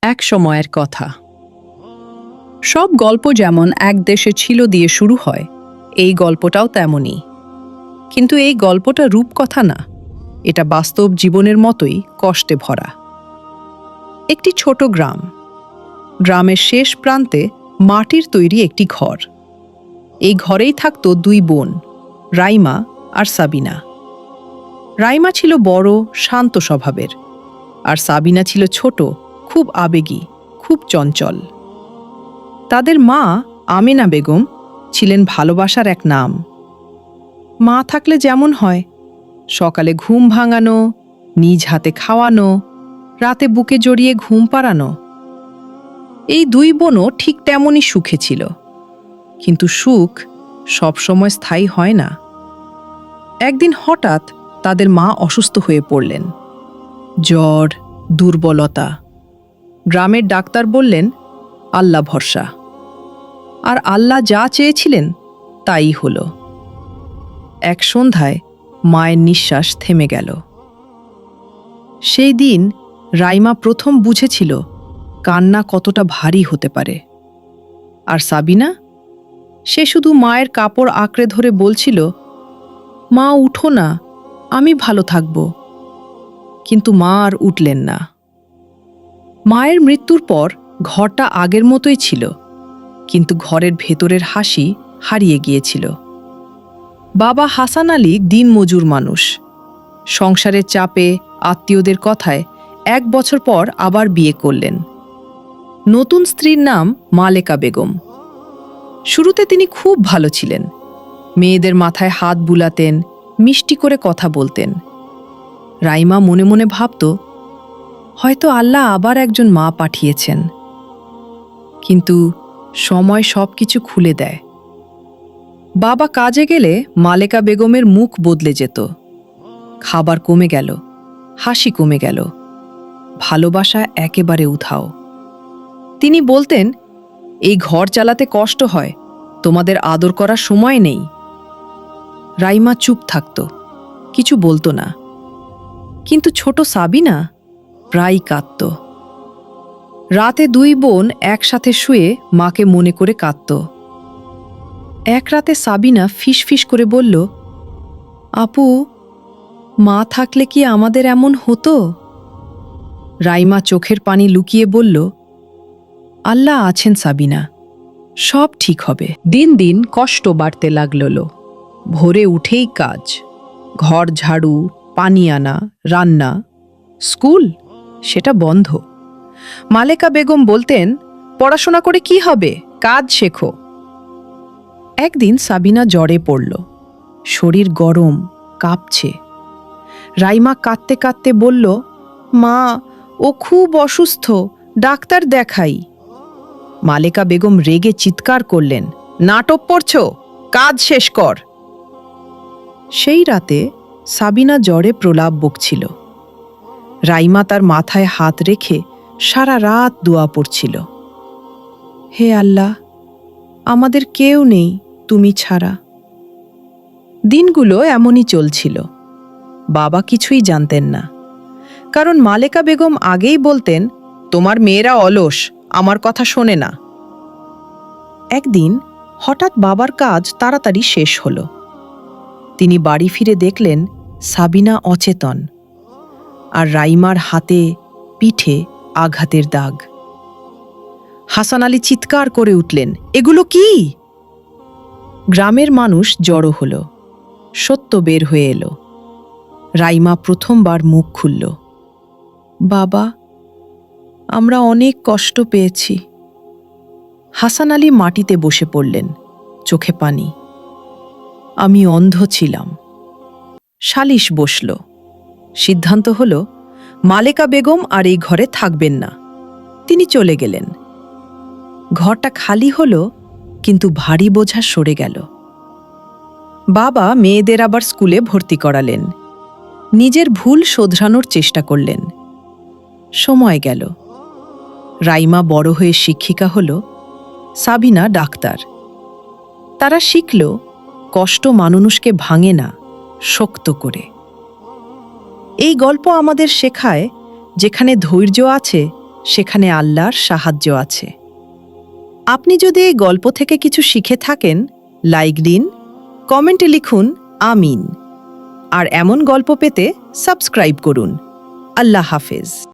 এক সময়ের কথা। সব গল্প যেমন এক দেশে ছিল দিয়ে শুরু হয়, এই গল্পটাও তেমনই। কিন্তু এই গল্পটা রূপকথা না, এটা বাস্তব জীবনের মতোই কষ্টে ভরা। একটি ছোট গ্রাম। গ্রামের শেষ প্রান্তে মাটির তৈরি একটি ঘর। এই ঘরেই থাকত দুই বোন, রাইমা আর সাবিনা। রাইমা ছিল বড়, শান্ত স্বভাবের, আর সাবিনা ছিল ছোট, খুব আবেগী, খুব চঞ্চল। তাদের মা আমেনা বেগম ছিলেন ভালোবাসার এক নাম। মা থাকলে যেমন হয়, সকালে ঘুম ভাঙানো, নিজ হাতে খাওয়ানো, রাতে বুকে জড়িয়ে ঘুম পাড়ানো। এই দুই বোনও ঠিক তেমনই সুখে ছিল। কিন্তু সুখ সবসময় স্থায়ী হয় না। একদিন হঠাৎ তাদের মা অসুস্থ হয়ে পড়লেন। জ্বর, দুর্বলতা। গ্রামের ডাক্তার বললেন, আল্লাহ ভরসা। আর আল্লাহ যা চেয়েছিলেন তাই হল। এক সন্ধ্যায় মায়ের নিঃশ্বাস থেমে গেল। সেই দিন রাইমা প্রথম বুঝেছিল কান্না কতটা ভারী হতে পারে। আর সাবিনা, সে শুধু মায়ের কাপড় আঁকড়ে ধরে বলছিল, মা উঠো না, আমি ভালো থাকব। কিন্তু মা আর উঠলেন না। মায়ের মৃত্যুর পর ঘরটা আগের মতোই ছিল, কিন্তু ঘরের ভেতরের হাসি হারিয়ে গিয়েছিল। বাবা হাসান আলী দিনমজুর মানুষ। সংসারের চাপে, আত্মীয়দের কথায় 1 বছর পর আবার বিয়ে করলেন। নতুন স্ত্রীর নাম মালেকা বেগম। শুরুতে তিনি খুব ভালো ছিলেন। মেয়েদের মাথায় হাত বুলাতেন, মিষ্টি করে কথা বলতেন। রাইমা মনে মনে ভাবত, হয়তো আল্লাহ আবার একজন মা পাঠিয়েছেন। কিন্তু সময় সবকিছু খুলে দেয়। বাবা কাজে গেলে মালেকা বেগমের মুখ বদলে যেত। খাবার কমে গেল, হাসি কমে গেল, ভালোবাসা একেবারে উধাও। তিনি বলতেন, এই ঘর চালাতে কষ্ট হয়, তোমাদের আদর করার সময় নেই। রাইমা চুপ থাকত, কিছু বলতো না। কিন্তু ছোট সাবিনা প্রায় কাঁদত। রাতে দুই বোন একসাথে শুয়ে মাকে মনে করে কাঁদত। এক রাতে সাবিনা ফিসফিস করে বলল, আপু, মা থাকলে কি আমাদের এমন হতো? রাইমা চোখের পানি লুকিয়ে বলল, আল্লাহ আছেন সাবিনা, সব ঠিক হবে। দিন দিন কষ্ট বাড়তে লাগল। ভোরে উঠেই কাজ, ঘর ঝাড়ু, পানি আনা, রান্না। স্কুল সেটা বন্ধ। মালেকা বেগম বলতেন, পড়াশোনা করে কি হবে, কাজ শেখো। একদিন সাবিনা জ্বরে পড়ল। শরীর গরম, কাঁপছে। রাইমা কাঁদতে কাঁদতে বলল, মা, ও খুব অসুস্থ, ডাক্তার দেখাই। মালেকা বেগম রেগে চিৎকার করলেন, নাটক পড়ছ, কাজ শেষ কর। সেই রাতে সাবিনা জ্বরে প্রলাপ বকছিল। রাইমা তার মাথায় হাত রেখে সারা রাত দোয়া পড়ছিল, হে আল্লাহ, আমাদের কেউ নেই তুমি ছাড়া। দিনগুলো এমনই চলছিল। বাবা কিছুই জানতেন না, কারণ মালেকা বেগম আগেই বলতেন, তোমার মেয়েরা অলস, আমার কথা শোনে না। একদিন হঠাৎ বাবার কাজ তাড়াতাড়ি শেষ হল। তিনি বাড়ি ফিরে দেখলেন সাবিনা অচেতন, আর রাইমার হাতে, পিঠে আঘাতের দাগ। হাসান আলী চিৎকার করে উঠলেন, এগুলো কি? গ্রামের মানুষ জড়ো হল। সত্য বের হয়ে এলো। রাইমা প্রথমবার মুখ খুলল, বাবা, আমরা অনেক কষ্ট পেয়েছি। হাসান আলী মাটিতে বসে পড়লেন, চোখে পানি। আমি অন্ধ ছিলাম। সালিশ বসল। সিদ্ধান্ত হল, মালেকা বেগম আর এই ঘরে থাকবেন না। তিনি চলে গেলেন। ঘরটা খালি হল, কিন্তু ভারী বোঝা সরে গেল। বাবা মেয়েদের আবার স্কুলে ভর্তি করালেন। নিজের ভুল শোধরানোর চেষ্টা করলেন। সময় গেল। রাইমা বড় হয়ে শিক্ষিকা হল, সাবিনা ডাক্তার। তারা শিখল, কষ্ট মানুষকে ভাঙে না, শক্ত করে। এই গল্প আমাদের শেখায়, যেখানে ধৈর্য আছে সেখানে আল্লাহর সাহায্য আছে। আপনি যদি এই গল্প থেকে কিছু শিখে থাকেন, লাইক দিন, কমেন্টে লিখুন আমিন। আর এমন গল্প পেতে সাবস্ক্রাইব করুন। আল্লাহ হাফেজ।